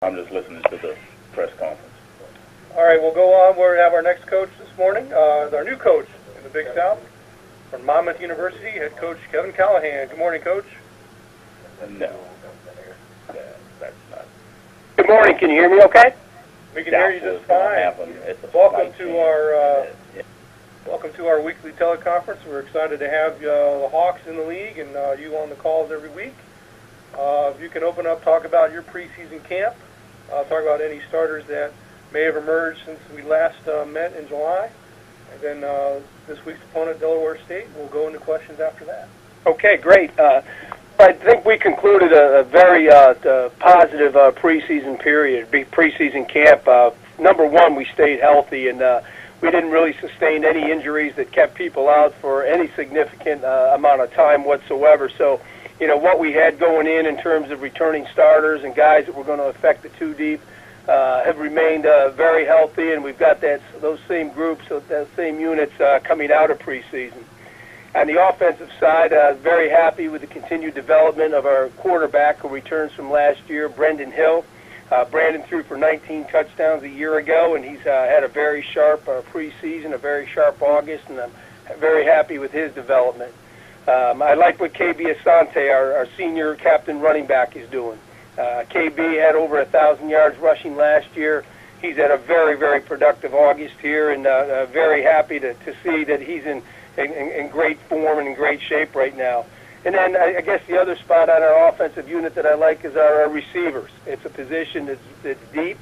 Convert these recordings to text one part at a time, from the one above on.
I'm just listening to the press conference. All right, we'll go on. We'll have our next coach this morning, our new coach in the Big South from Monmouth University, head coach Kevin Callahan. Good morning, Coach. No, that's not. Good morning. Can you hear me okay? We can hear you just fine. Welcome to our weekly teleconference. We're excited to have the Hawks in the league and you on the calls every week. If you can open up, talk about your preseason camp, talk about any starters that may have emerged since we last met in July, and then this week's opponent, Delaware State. We'll go into questions after that. Okay, great. I think we concluded a very positive preseason period, preseason camp. Number one, we stayed healthy, and we didn't really sustain any injuries that kept people out for any significant amount of time whatsoever. So, you know, what we had going in terms of returning starters and guys that were going to affect the two deep have remained very healthy, and we've got those same groups, those same units coming out of preseason. On the offensive side, very happy with the continued development of our quarterback who returns from last year, Brendan Hill. Brandon threw for 19 touchdowns a year ago, and he's had a very sharp preseason, a very sharp August, and I'm very happy with his development. I like what KB Asante, our senior captain running back, is doing. KB had over 1,000 yards rushing last year. He's had a very, very productive August here, and very happy to see that he's in great form and in great shape right now. And then I guess the other spot on our offensive unit that I like is our receivers. It's a position that's deep.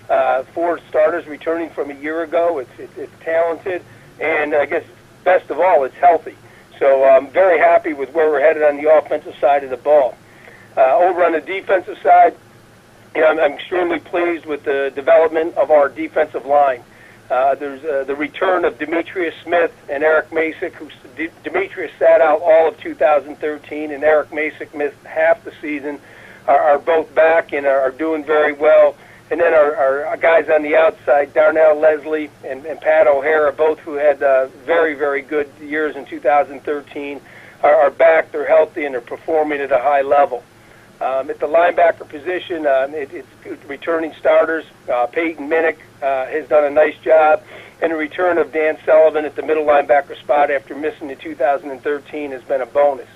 4 starters returning from a year ago. It's talented, and I guess best of all, it's healthy. So I'm very happy with where we're headed on the offensive side of the ball. Over on the defensive side, you know, I'm extremely pleased with the development of our defensive line. There's the return of Demetrius Smith and Eric Masick, who Demetrius sat out all of 2013, and Eric Masick missed half the season, are both back and are doing very well. And then our guys on the outside, Darnell Leslie and Pat O'Hara, both who had very, very good years in 2013, are back. They're healthy, and they're performing at a high level. At the linebacker position, it's returning starters. Peyton Minnick has done a nice job, and the return of Dan Sullivan at the middle linebacker spot after missing in 2013 has been a bonus.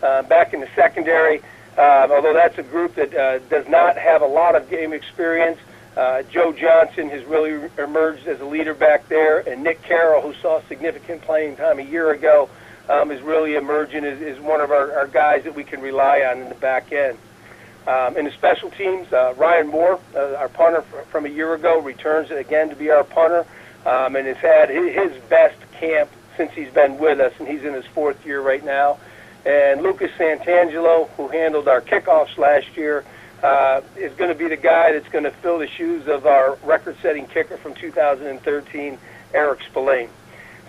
Back in the secondary, although that's a group that does not have a lot of game experience, Joe Johnson has really emerged as a leader back there, and Nick Carroll, who saw significant playing time a year ago, is really emerging as one of our guys that we can rely on in the back end. In the special teams, Ryan Moore, our punter from a year ago, returns again to be our punter, and has had his best camp since he's been with us, and he's in his 4th year right now. And Lucas Santangelo, who handled our kickoffs last year, is going to be the guy that's going to fill the shoes of our record-setting kicker from 2013, Eric Spillane.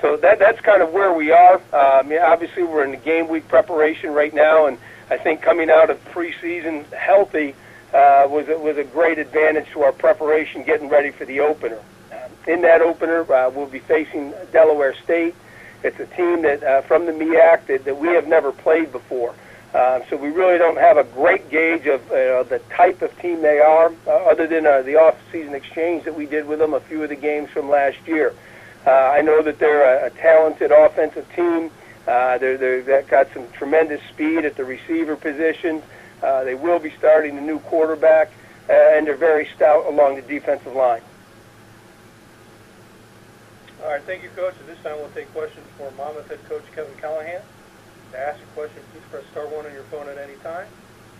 So that's kind of where we are. Obviously, we're in the game week preparation right now, and I think coming out of preseason healthy was a great advantage to our preparation getting ready for the opener. In that opener, we'll be facing Delaware State. It's a team that from the MEAC that we have never played before. So we really don't have a great gauge of the type of team they are, other than the off-season exchange that we did with them, a few of the games from last year. I know that they're a talented offensive team. They've got some tremendous speed at the receiver position. They will be starting a new quarterback, and they're very stout along the defensive line. All right, thank you, Coach. At this time, we'll take questions for Monmouth head coach Kevin Callahan. To ask a question, please press *1 on your phone at any time,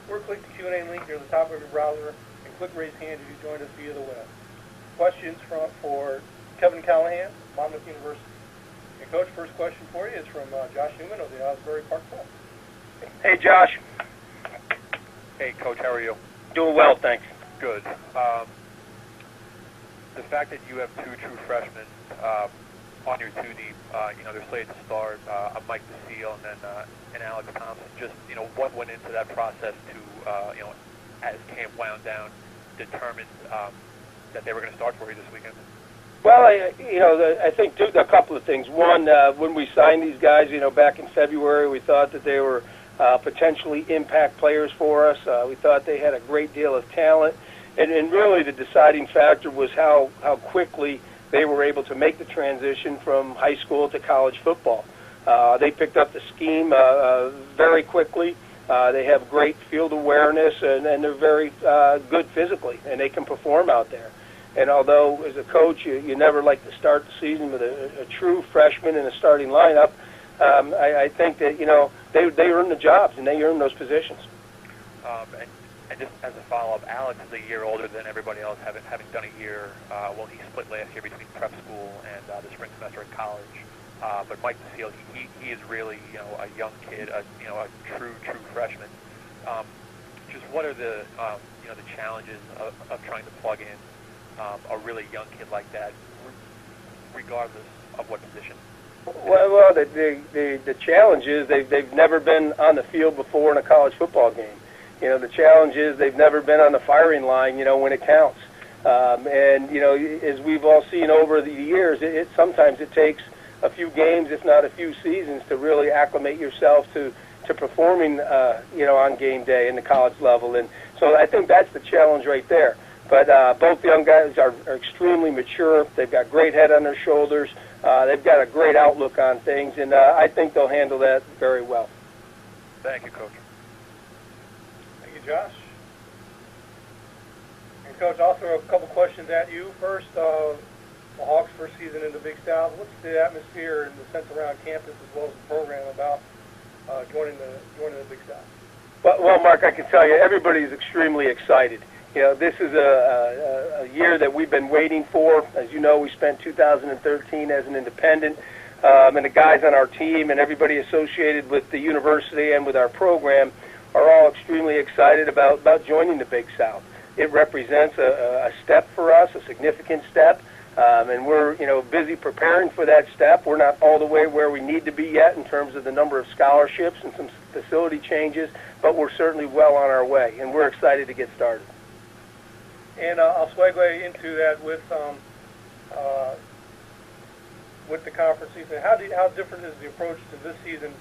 or click the Q&A link near the top of your browser and click raise hand if you joined us via the web. Questions for Kevin Callahan, Monmouth University. And Coach, first question for you is from Josh Newman of the Osbury Park Club. Hey, Josh. Hey, Coach, how are you? Doing well, thanks. Good. The fact that you have 2 true freshmen on your 2 deep, they're slated to start a Mike DeSeal and Alex Thompson. Just, what went into that process to, as camp wound down, determine that they were going to start for you this weekend? Well, I think a couple of things. One, when we signed these guys, back in February, we thought that they were potentially impact players for us. We thought they had a great deal of talent, And really the deciding factor was how quickly they were able to make the transition from high school to college football. They picked up the scheme very quickly. They have great field awareness, and they're very good physically, and they can perform out there. And although, as a coach, you never like to start the season with a true freshman in a starting lineup, I think that, they earn the jobs, and they earn those positions. And just as a follow-up, Alex is a year older than everybody else, having done a year. He split last year between prep school and the spring semester at college. But Mike DeSeal, he is really, a young kid, a true freshman. Just what are the, the challenges of trying to plug in a really young kid like that, regardless of what position? Well, the challenge is they've never been on the field before in a college football game. The challenge is they've never been on the firing line, when it counts. As we've all seen over the years, sometimes it takes a few games, if not a few seasons, to really acclimate yourself to performing, on game day in the college level. And so I think that's the challenge right there. But both young guys are extremely mature. They've got great head on their shoulders. They've got a great outlook on things, and I think they'll handle that very well. Thank you, Coach. Thank you, Josh. And, Coach, I'll throw a couple questions at you. First, the Hawks' first season in the Big South. What's the atmosphere and the sense around campus as well as the program about joining the Big South? Well, Mark, I can tell you, everybody's extremely excited. This is a year that we've been waiting for. As you know, we spent 2013 as an independent, and the guys on our team and everybody associated with the university and with our program are all extremely excited about joining the Big South. It represents a step for us, a significant step, and we're busy preparing for that step. We're not all the way where we need to be yet in terms of the number of scholarships and some facility changes, but we're certainly well on our way, and we're excited to get started. And I'll segue into that with the conference season. How different is the approach to this season,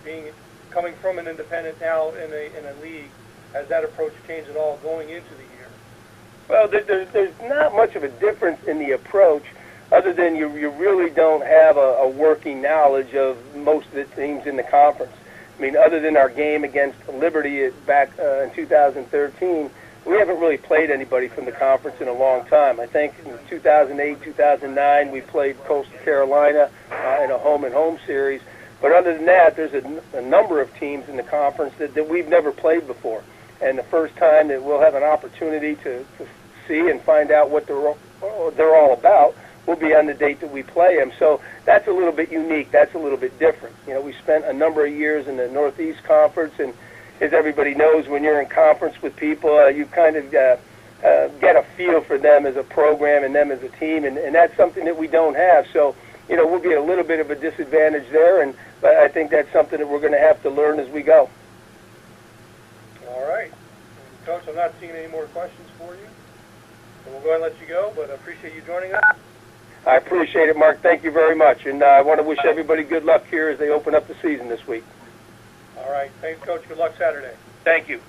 coming from an independent now in a league? Has that approach changed at all going into the year? Well, there's not much of a difference in the approach, other than you really don't have a working knowledge of most of the teams in the conference. I mean, other than our game against Liberty back in 2013. We haven't really played anybody from the conference in a long time. I think in 2008, 2009, we played Coastal Carolina in a home-and-home series. But other than that, there's a number of teams in the conference that we've never played before. And the first time that we'll have an opportunity to see and find out what they're all about will be on the date that we play them. So that's a little bit unique. That's a little bit different. We spent a number of years in the Northeast Conference, and as everybody knows, when you're in conference with people, you kind of get a feel for them as a program and them as a team, and that's something that we don't have. So, we'll be at a little bit of a disadvantage there, but I think that's something that we're going to have to learn as we go. All right. Coach, I'm not seeing any more questions for you, so we'll go ahead and let you go, but I appreciate you joining us. I appreciate it, Mark. Thank you very much, and I want to wish everybody good luck here as they open up the season this week. All right. Thanks, Coach. Good luck Saturday. Thank you.